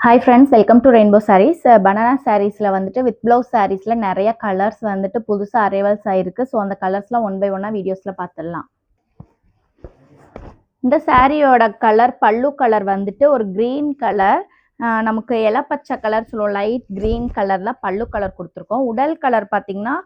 Hi friends, welcome to Rainbow Sarees. Banana Sareesல வந்துட்டு with blouse sareesல நிறைய colours வந்துட்டு புதுசா அரைவல்ஸ் ஆயிருக்கு. ஸோ அந்த கலர்ஸ்லாம் ஒன் பை ஒன்னா வீடியோஸ்ல பார்த்துடலாம். இந்த சாரியோட கலர் பல்லு கலர் வந்துட்டு ஒரு கிரீன் கலர், நமக்கு இலப்பச்சை கலர் சொல்லுவோம், லைட் கிரீன் கலர்ல பல்லு கலர் கொடுத்துருக்கோம். உடல் கலர் பார்த்தீங்கன்னா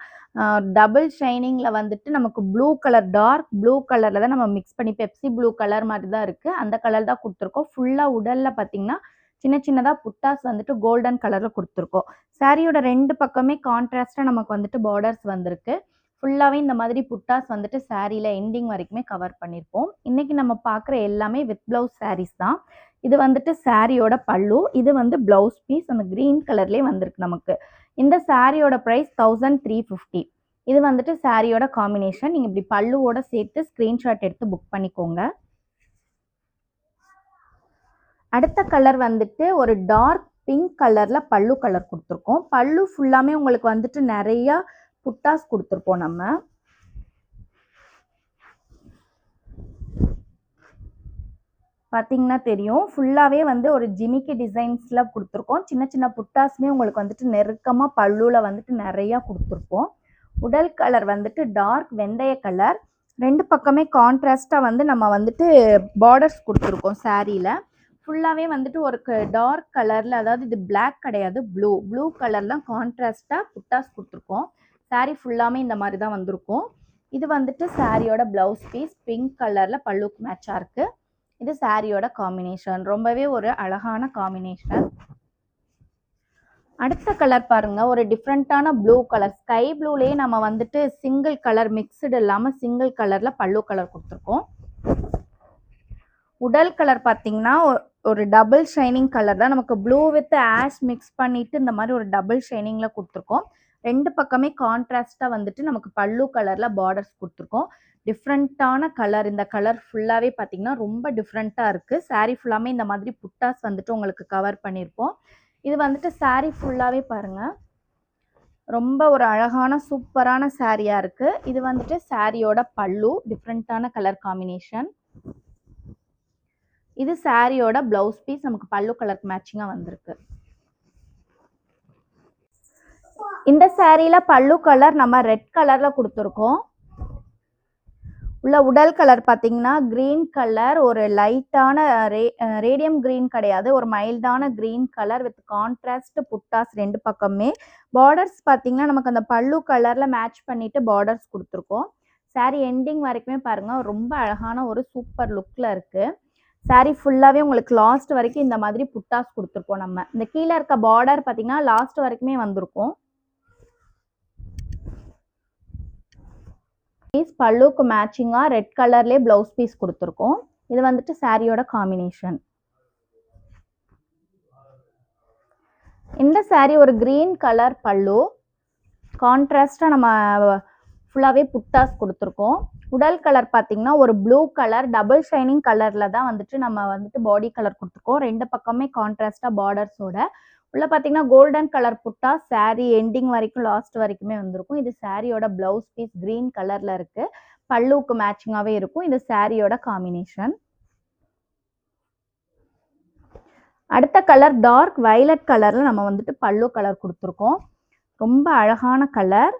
டபுள் ஷைனிங்ல வந்துட்டு நமக்கு ப்ளூ கலர், டார்க் ப்ளூ கலர்ல தான் நம்ம மிக்ஸ் பண்ணி பெப்சி ப்ளூ கலர் மாதிரி தான் இருக்கு. அந்த கலர் தான் கொடுத்துருக்கோம். ஃபுல்லா உடல்ல பார்த்தீங்கன்னா சின்ன சின்னதா புட்டாஸ் வந்துட்டு கோல்டன் கலர்ல கொடுத்துருக்கோம். சாரியோட ரெண்டு பக்கமே கான்ட்ராஸ்டா நமக்கு வந்துட்டு பார்டர்ஸ் வந்திருக்கு. ஃபுல்லாவே இந்த மாதிரி புட்டாஸ் வந்துட்டு சாரியில எண்டிங் வரைக்குமே கவர் பண்ணியிருப்போம். இன்னைக்கு நம்ம பார்க்குற எல்லாமே வித் பிளவுஸ் சாரீஸ் தான். இது வந்துட்டு சாரியோட பல்லு, இது வந்து பிளவுஸ் பீஸ் அந்த கிரீன் கலர்லேயே வந்திருக்கு நமக்கு. இந்த சாரியோட ப்ரைஸ் 1350. இது வந்துட்டு சாரியோட காம்பினேஷன். நீங்கள் இப்படி பல்லுவோட சேர்த்து ஸ்க்ரீன்ஷாட் எடுத்து புக் பண்ணிக்கோங்க. அடுத்த கலர் வந்துட்டு ஒரு டார்க் பிங்க் கலர்ல பல்லு கலர் கொடுத்துருக்கோம். பல்லு ஃபுல்லாமே உங்களுக்கு வந்துட்டு நிறைய புட்டாஸ் கொடுத்துருப்போம். நம்ம பார்த்தீங்கன்னா தெரியும், ஃபுல்லாவே வந்து ஒரு ஜிமிக்கி டிசைன்ஸ்ல கொடுத்துருக்கோம். சின்ன சின்ன புட்டாஸ்மே உங்களுக்கு வந்துட்டு நெருக்கமா பல்லுல வந்துட்டு நிறைய கொடுத்துருப்போம். உடல் கலர் வந்துட்டு டார்க் வெந்தய கலர். ரெண்டு பக்கமே கான்ட்ராஸ்டா வந்து நம்ம வந்துட்டு பார்டர்ஸ் கொடுத்துருக்கோம். சாரியில ஃபுல்லாவே வந்துட்டு ஒரு டார்க் கலர்ல, அதாவது இது பிளாக் கிடையாது, ப்ளூ கலர்ல கான்ட்ராஸ்டா புட்டாஸ் கொடுத்துருக்கோம். சாரி ஃபுல்லாமே இந்த மாதிரி தான் வந்திருக்கும். இது வந்துட்டு சாரியோட பிளவுஸ் பீஸ் பிங்க் கலர்ல பல்லுக்கு மேட்சா இருக்கு. இது சாரியோட காம்பினேஷன், ரொம்பவே ஒரு அழகான காம்பினேஷன். அடுத்த கலர் பாருங்க, ஒரு டிஃப்ரெண்டான ப்ளூ கலர், ஸ்கை ப்ளூலேயே நம்ம வந்துட்டு சிங்கிள் கலர் மிக்ஸ்டு இல்லாம சிங்கிள் கலர்ல பல்லு கலர் கொடுத்துருக்கோம். உடல் கலர் பார்த்தீங்கன்னா ஒரு டபுள் ஷைனிங் கலர் தான், நமக்கு ப்ளூ வித் ஆஷ் மிக்ஸ் பண்ணிட்டு இந்த மாதிரி ஒரு டபுள் ஷைனிங்ல கொடுத்துருக்கோம். ரெண்டு பக்கமே கான்ட்ராஸ்டா வந்துட்டு நமக்கு பல்லு கலர்ல பார்டர்ஸ் கொடுத்துருக்கோம். டிஃப்ரெண்ட்டான கலர். இந்த கலர் ஃபுல்லாவே பார்த்தீங்கன்னா ரொம்ப டிஃப்ரெண்ட்டா இருக்கு. சாரி ஃபுல்லாமே இந்த மாதிரி புட்டாஸ் வந்துட்டு உங்களுக்கு கவர் பண்ணியிருப்போம். இது வந்துட்டு சாரி ஃபுல்லாவே பாருங்க, ரொம்ப ஒரு அழகான சூப்பரான சாரியா இருக்கு. இது வந்துட்டு சாரியோட பல்லு, டிஃப்ரெண்ட்டான கலர் காம்பினேஷன். இது சாரியோட பிளவுஸ் பீஸ், நமக்கு பல்லு கலருக்கு மேட்சிங்கா வந்திருக்கு. இந்த சாரியில பல்லு கலர் நம்ம ரெட் கலர்ல கொடுத்துருக்கோம். உள்ள உடல் கலர் பார்த்தீங்கன்னா கிரீன் கலர், ஒரு லைட்டான ரேடியம் கிரீன் கிடையாது, ஒரு மைல்டான கிரீன் கலர் வித் கான்ட்ராஸ்ட் புட்டாஸ் ரெண்டு பக்கமே. பார்டர்ஸ் பார்த்தீங்கன்னா நமக்கு அந்த பல்லு கலர்ல மேட்ச் பண்ணிட்டு பார்டர்ஸ் கொடுத்துருக்கோம். சாரி எண்டிங் வரைக்குமே பாருங்க, ரொம்ப அழகான ஒரு சூப்பர் லுக்ல இருக்கு. சாரி ஃபுல்லாவே உங்களுக்கு லாஸ்ட் வரைக்கும் இந்த மாதிரி புட்டாஸ் கொடுத்துருப்போம். நம்ம இந்த கீழே இருக்க பார்டர் பார்த்தீங்கன்னா லாஸ்ட் வரைக்குமே வந்திருக்கும். பீஸ் பல்லுக்கு மேட்சிங்கா ரெட் கலர்லேயே பிளவுஸ் பீஸ் கொடுத்துருக்கோம். இது வந்துட்டு சாரியோட காம்பினேஷன். இந்த சாரி ஒரு கிரீன் கலர் பல்லு, கான்ட்ராஸ்டா நம்ம ஃபுல்லாவே புட்டாஸ் கொடுத்துருக்கோம். உடல் கலர் பார்த்தீங்கன்னா ஒரு ப்ளூ கலர் டபுள் ஷைனிங் கலர்ல தான் வந்துட்டு நம்ம வந்துட்டு பாடி கலர் கொடுத்துருக்கோம். ரெண்டு பக்கமே கான்ட்ராஸ்டா பார்டர்ஸோட. உள்ள பார்த்தீங்கன்னா கோல்டன் கலர் புட்டா சாரி எண்டிங் வரைக்கும் லாஸ்ட் வரைக்குமே வந்திருக்கும். இது சாரியோட பிளவுஸ் பீஸ் கிரீன் கலர்ல இருக்கு, பல்லுக்கு மேட்சிங்காவே இருக்கும். இது சாரியோட காம்பினேஷன். அடுத்த கலர் டார்க் வயலட் கலர்ல நம்ம வந்துட்டு பல்லு கலர் கொடுத்துருக்கோம். ரொம்ப அழகான கலர்.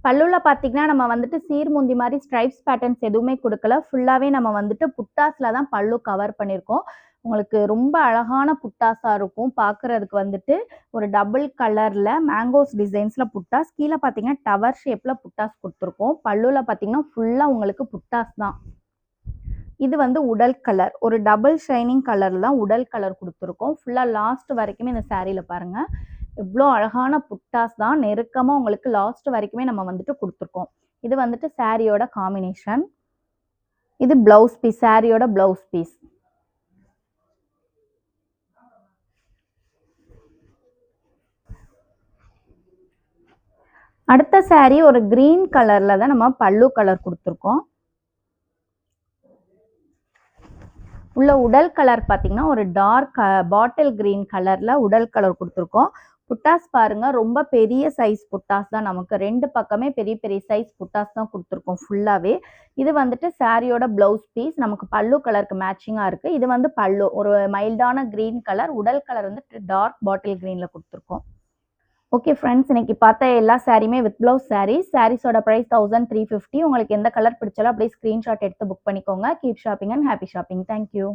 பல்லுல பார்த்தீங்கன்னா நம்ம வந்துட்டு சீர்முந்தி மாதிரி ஸ்ட்ரைப்ஸ் பேட்டர்ன்ஸ் எதுவுமே கொடுக்கல. ஃபுல்லாவே நம்ம வந்துட்டு புட்டாஸ்ல தான் பல்லு கவர் பண்ணியிருக்கோம். உங்களுக்கு ரொம்ப அழகான புட்டாஸா இருக்கும். பார்க்கறதுக்கு வந்துட்டு ஒரு டபுள் கலர்ல மேங்கோஸ் டிசைன்ஸ்ல புட்டாஸ், கீழே பார்த்தீங்கன்னா டவர் ஷேப்ல புட்டாஸ் கொடுத்துருக்கோம். பல்லுல பார்த்தீங்கன்னா ஃபுல்லா உங்களுக்கு புட்டாஸ் தான். இது வந்து உடல் கலர், ஒரு டபுள் ஷைனிங் கலர்ல தான் உடல் கலர் கொடுத்துருக்கோம். ஃபுல்லா லாஸ்ட் வரைக்குமே இந்த சாரியில பாருங்க, இவ்வளோ அழகான புட்டாஸ் தான் நெருக்கமாக உங்களுக்கு லாஸ்ட் வரைக்குமே நம்ம வந்துட்டு கொடுத்துருக்கோம். இது வந்துட்டு சாரியோட காம்பினேஷன். இது பிளவுஸ் பீஸ், சாரியோட பிளவுஸ் பீஸ். அடுத்த சாரி ஒரு கிரீன் கலர்ல தான் நம்ம பல்லு கலர் கொடுத்துருக்கோம். உள்ள உடல் கலர் பார்த்தீங்கன்னா ஒரு டார்க் பாட்டில் கிரீன் கலர்ல உடல் கலர் கொடுத்துருக்கோம். புட்டாஸ் பாருங்க, ரொம்ப பெரிய சைஸ் புட்டாஸ் தான் நமக்கு. 2 பக்கமே பெரிய பெரிய சைஸ் புட்டாஸ் தான் குடுத்துருக்கோம் ஃபுல்லாவே. இது வந்துட்டு சாரியோட ப்ளவுஸ் பீஸ். நமக்கு பல்லு கலருக்கு மேட்சிங்கா இருக்கு. இது வந்து பல்லு. ஒரு மைல்டான கிரீன் கலர். உடல் கலர் வந்து டார்க் பாட்டில் கிரீன்ல குடுத்துருக்கோம். ஓகே ஃப்ரெண்ட்ஸ், இன்னைக்கு பார்த்த எல்லா சாரியுமே வித் ப்ளவுஸ் சாரீஸ். சாரீஸோட பிரைஸ் 1350. உங்களுக்கு எந்த கலர் பிடிச்சாலும் அப்படியே ஸ்கிரீன்ஷாட் எடுத்து புக் பண்ணிக்கோங்க. Keep shopping and happy shopping. Thank you.